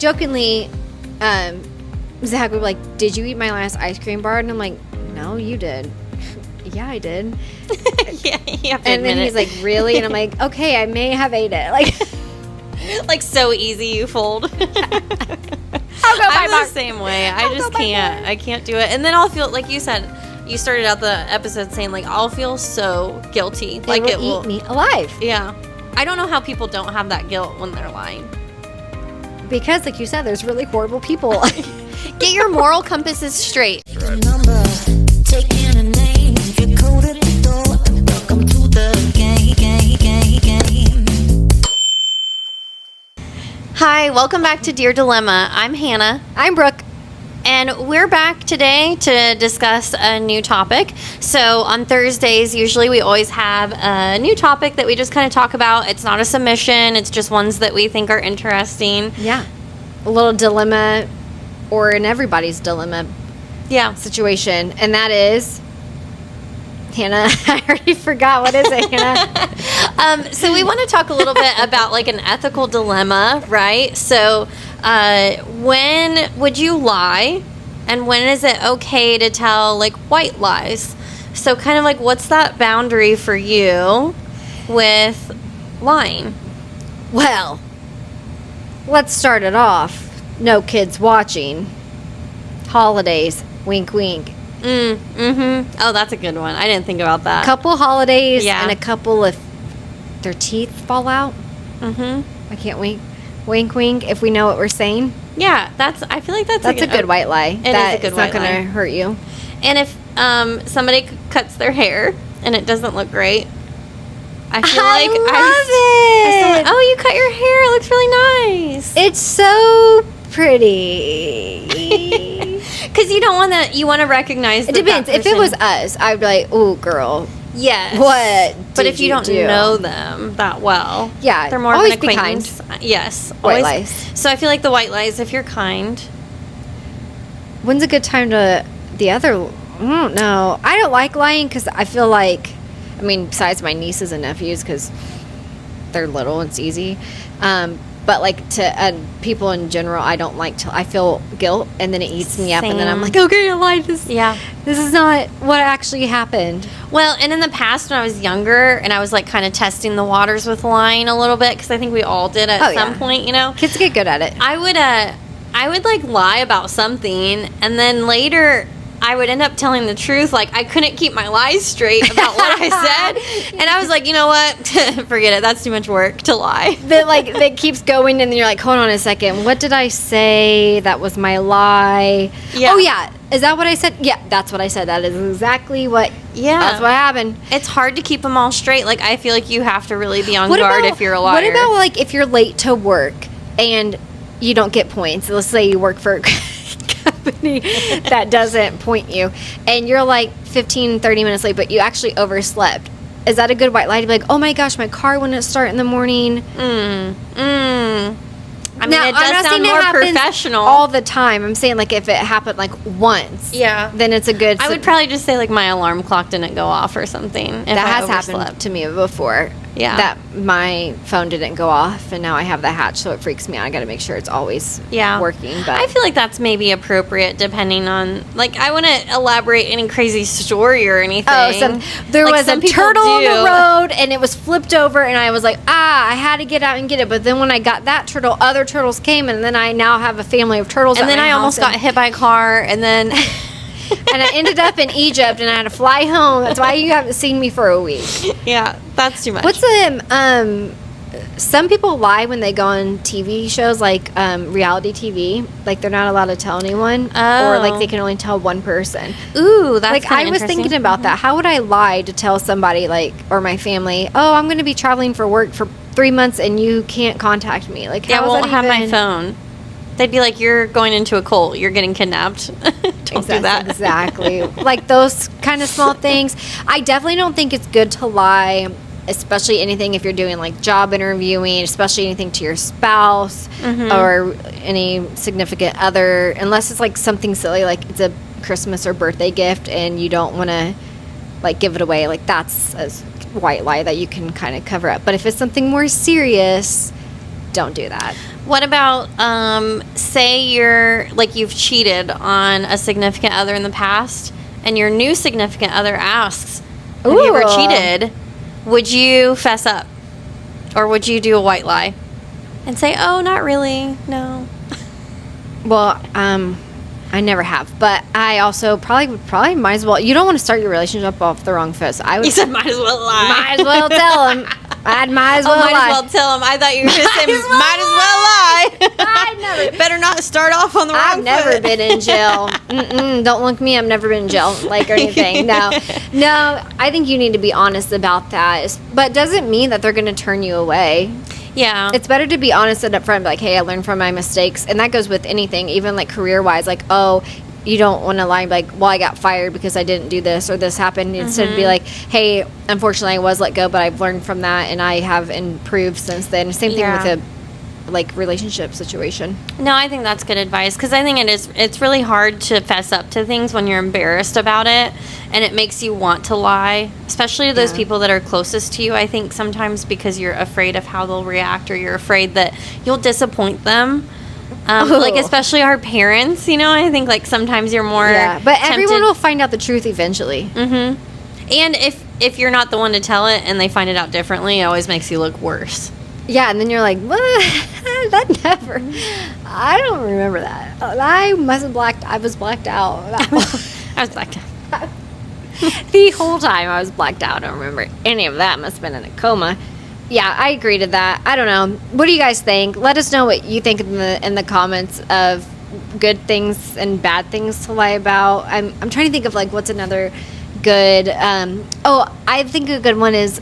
jokingly, Zach would be like, did you eat my last ice cream bar? And I'm like, no, you did. Yeah, I did. Yeah, you have to and then he's like, really? And I'm like, okay, I may have ate it. Like so easy you fold. I'll go I'm the same way. I just can't. I can't do it. And then I'll feel, like you said, you started out the episode saying, like, I'll feel so guilty. Like it will eat me alive. Yeah. I don't know how people don't have that guilt when they're lying. Because, like you said, there's really horrible people. Get your moral compasses straight. Hi, welcome back to Dear Dilemma. I'm Hannah. I'm Brooke. And we're back today to discuss a new topic. So on Thursdays, usually we always have a new topic that we just kind of talk about. It's not a submission. It's just ones that we think are interesting. Yeah. A little dilemma, or in everybody's dilemma situation. And that is... Hannah, I already forgot. What is it, Hannah? So we want to talk a little bit about like an ethical dilemma, right? So when would you lie, and when is it okay to tell like white lies? So kind of like, what's that boundary for you with lying? Well, let's start it off. No kids watching. Holidays. Wink, wink. Oh, that's a good one. I didn't think about that. Couple holidays and a couple if their teeth fall out. I can't wink. Wink, wink, if we know what we're saying. Yeah, I feel like that's a good white lie. It is a good white lie. It's not going to hurt you. And if somebody cuts their hair and it doesn't look great, I feel like I love it. Oh, you cut your hair. It looks really nice. It's so pretty. Because you want to recognize it depends. If it was us, I'd be like, oh, girl. Yes. What? But if you don't know them that well, they're more always of an acquaintance. Be kind. Yes. White lies. So I feel like the white lies, if you're kind. When's a good time to I don't know. I don't like lying because I feel like, besides my nieces and nephews, because they're little, it's easy. But like to people in general, I don't like to. I feel guilt, and then it eats me up, and then I'm like, okay, I lied. This is not what actually happened. Well, and in the past when I was younger, and I was like kind of testing the waters with lying a little bit, because I think we all did at some point, you know. Kids get good at it. I would like lie about something, and then later I would end up telling the truth. Like, I couldn't keep my lies straight about what I said. And I was like, you know what? Forget it. That's too much work to lie. That keeps going, and then you're like, hold on a second. What did I say? That was my lie. Yeah. Oh, yeah. Is that what I said? Yeah, that's what I said. That is exactly what... Yeah. That's what happened. It's hard to keep them all strat. Like, I feel like you have to really be on guard if you're a liar. What about, like, if you're late to work and you don't get points? Let's say you work for... company that doesn't point you, and you're like 15-30 minutes late, but you actually overslept. Is that a good white lie to be like, oh my gosh, my car wouldn't start in the morning? It does sound more professional all the time. I'm saying, like, if it happened like once, then it's a good... I would probably just say, like, my alarm clock didn't go off or something. That has happened to me before. Yeah. That my phone didn't go off, and now I have the hatch, so it freaks me out. I got to make sure it's always working. But I feel like that's maybe appropriate depending on, like, I wouldn't elaborate any crazy story or anything. Oh, there was a turtle on the road, and it was flipped over, and I was like, I had to get out and get it. But then when I got that turtle, other turtles came, and then I now have a family of turtles. And then I almost got hit by a car, and then... and I ended up in Egypt, and I had to fly home. That's why you haven't seen me for a week. Yeah, that's too much. What's some people lie when they go on TV shows, like reality TV. Like, they're not allowed to tell anyone, or like they can only tell one person. Ooh, that's like, I was thinking about that. How would I lie to tell somebody, like, or my family, oh, I'm going to be traveling for work for 3 months, and you can't contact me? Like, I won't have my phone. They'd be like, you're going into a cult. You're getting kidnapped. Don't do that. Exactly. Like, those kind of small things. I definitely don't think it's good to lie, especially anything if you're doing, like, job interviewing, especially anything to your spouse or any significant other, unless it's, like, something silly, like it's a Christmas or birthday gift and you don't want to, like, give it away. Like, that's a white lie that you can kind of cover up. But if it's something more serious, don't do that. What about, say you've cheated on a significant other in the past, and your new significant other asks, have you ever cheated? Would you fess up? Or would you do a white lie? And say, oh, not really, no. Well, I never have, but I also probably might as well. You don't want to start your relationship off the wrong foot. So I would. You said might as well lie. Might as well tell him. Might as well lie. Might as well tell him. I thought you were going to say might as well lie. I never. Better not start off on the wrong foot. I've never been in jail. Don't look me. I've never been in jail, or anything. No. I think you need to be honest about that. But doesn't mean that they're going to turn you away. Yeah. It's better to be honest and upfront, like, hey, I learned from my mistakes. And that goes with anything, even like career-wise, like, oh, you don't want to lie, like, well, I got fired because I didn't do this or this happened. Instead of be like, hey, unfortunately, I was let go, but I've learned from that and I have improved since then. Same thing with a relationship situation. No, I think that's good advice, because I think it's really hard to fess up to things when you're embarrassed about it, and it makes you want to lie, especially to those people that are closest to you. I think sometimes because you're afraid of how they'll react, or you're afraid that you'll disappoint them. Especially our parents, I think sometimes you're more but everyone will find out the truth eventually. And if you're not the one to tell it and they find it out differently, it always makes you look worse. Yeah, and then you're like, what? That never. I don't remember that. I was blacked out. I was blacked out. The whole time I was blacked out. I don't remember any of that. Must have been in a coma. Yeah, I agree to that. I don't know. What do you guys think? Let us know what you think in the comments of good things and bad things to lie about. I'm trying to think of what's another good. I think a good one is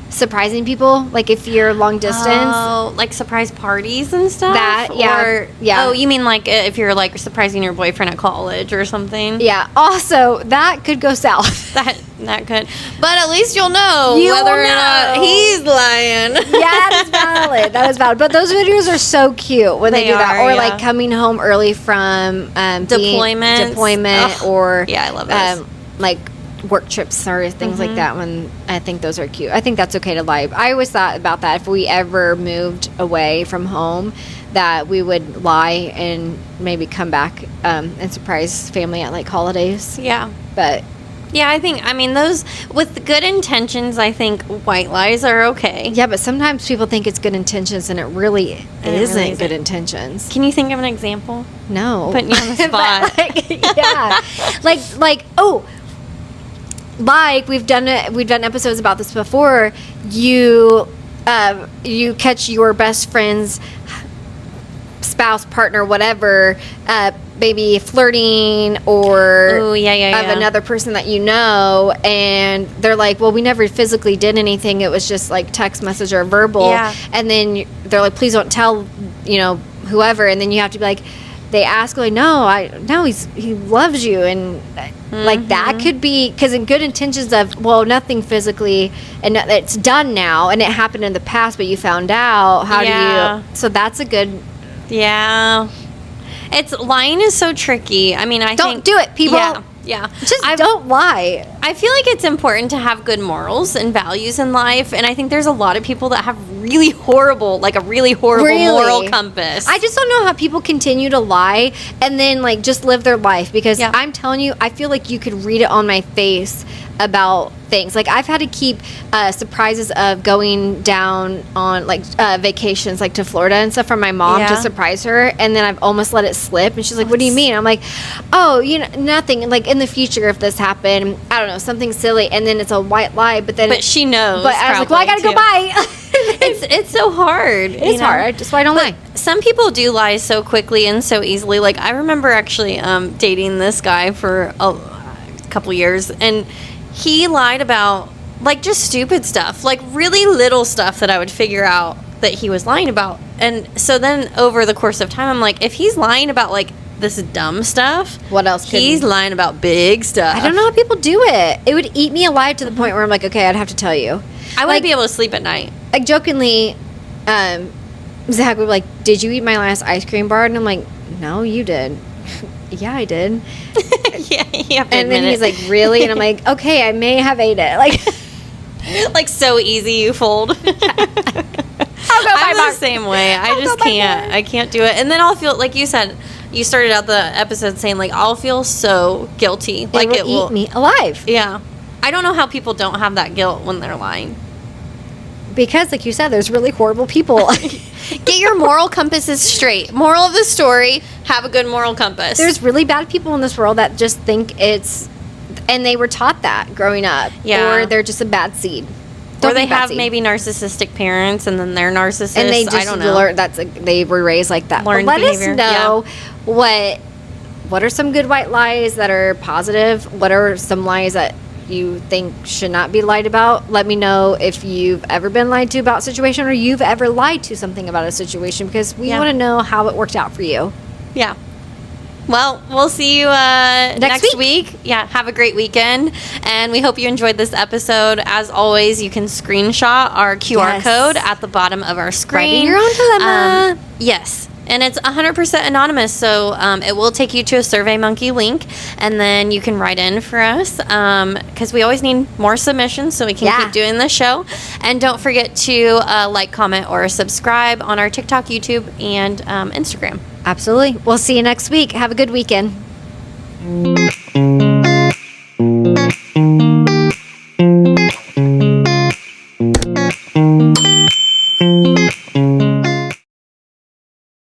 surprising people, if you're long distance. Oh, surprise parties and stuff? Yeah. Oh, you mean if you're surprising your boyfriend at college or something? Yeah. Also, that could go south. That could. But at least you'll know whether or not he's lying. Yeah, that is valid. But those videos are so cute when they do that. Or coming home early from deployment. Or yeah, I love those. Work trips or things like that. When I think those are cute. I think that's okay to lie. I always thought about that if we ever moved away from home, that we would lie and maybe come back and surprise family at holidays. Yeah. But yeah, I think those with good intentions, I think white lies are okay. Yeah, but sometimes people think it's good intentions and it really isn't good intentions. Can you think of an example? No. Putting you on the spot. We've done episodes about this before. You catch your best friend's spouse, partner, whatever, maybe flirting or of another person that you know, and they're like, well, we never physically did anything. It was just text message or verbal. Yeah. And then they're like, please don't tell whoever. And then you have to be like, they ask he loves you, and that could be because in good intentions of nothing physically, and it's done now and it happened in the past, but you found out. How do you? So that's a good. Yeah, lying is so tricky. I think don't do it, people. Yeah. Just don't lie. I feel like it's important to have good morals and values in life, and I think there's a lot of people that have really horrible moral compass. I just don't know how people continue to lie and then just live their life, because I'm telling you, I feel like you could read it on my face about things. I've had to keep surprises of going down on vacations to Florida and stuff from my mom to surprise her, and then I've almost let it slip, and she's like, what do you mean? I'm like, oh, nothing, in the future if this happened, I don't know, something silly, and then it's a white lie, but she knows. But I was like, well, I gotta go buy. It's so hard. It's hard. That's why I don't lie. Some people do lie so quickly and so easily. I remember actually dating this guy for a couple years, and he lied about just stupid stuff, really little stuff that I would figure out that he was lying about. And so then over the course of time, I'm like, if he's lying about this dumb stuff, what else? He's lying about big stuff. I don't know how people do it. It would eat me alive to the point where I'm like, okay, I'd have to tell you. I wouldn't be able to sleep at night. Jokingly, Zach would be like, did you eat my last ice cream bar? And I'm like, no, you did. Yeah, I did. Yeah, you have to and then he's like, really? And I'm like, okay, I may have ate it. So easy you fold. I'll go I'm buy the more. same way. I I'll just go buy can't. more. I can't do it. And then I'll feel, like you said, you started out the episode saying, like, I'll feel so guilty. Like, it will eat me alive. Yeah. I don't know how people don't have that guilt when they're lying. Because, like you said, there's really horrible people. Get your moral compasses straight. Moral of the story, have a good moral compass. There's really bad people in this world that just think it's, and they were taught that growing up. Yeah. Or they're just a bad seed. or Don't they be a bad have seed. maybe narcissistic parents and then they're narcissists. And they I just don't know. learn, they were raised like that. Learned But let behavior, us know what are some good white lies that are positive? What are some lies that you think should not be lied about? Let me know if you've ever been lied to about a situation or you've ever lied to something about a situation, because we Yeah. want to know how it worked out for you. Yeah. Well, we'll see you next week. Yeah, have a great weekend. And we hope you enjoyed this episode. As always, you can screenshot our QR Yes. code at the bottom of our screen. Write in your own dilemma. Yes. And it's 100% anonymous, so it will take you to a SurveyMonkey link, and then you can write in for us, because we always need more submissions so we can Yeah. keep doing the show. And don't forget to like, comment, or subscribe on our TikTok, YouTube, and Instagram. Absolutely. We'll see you next week. Have a good weekend.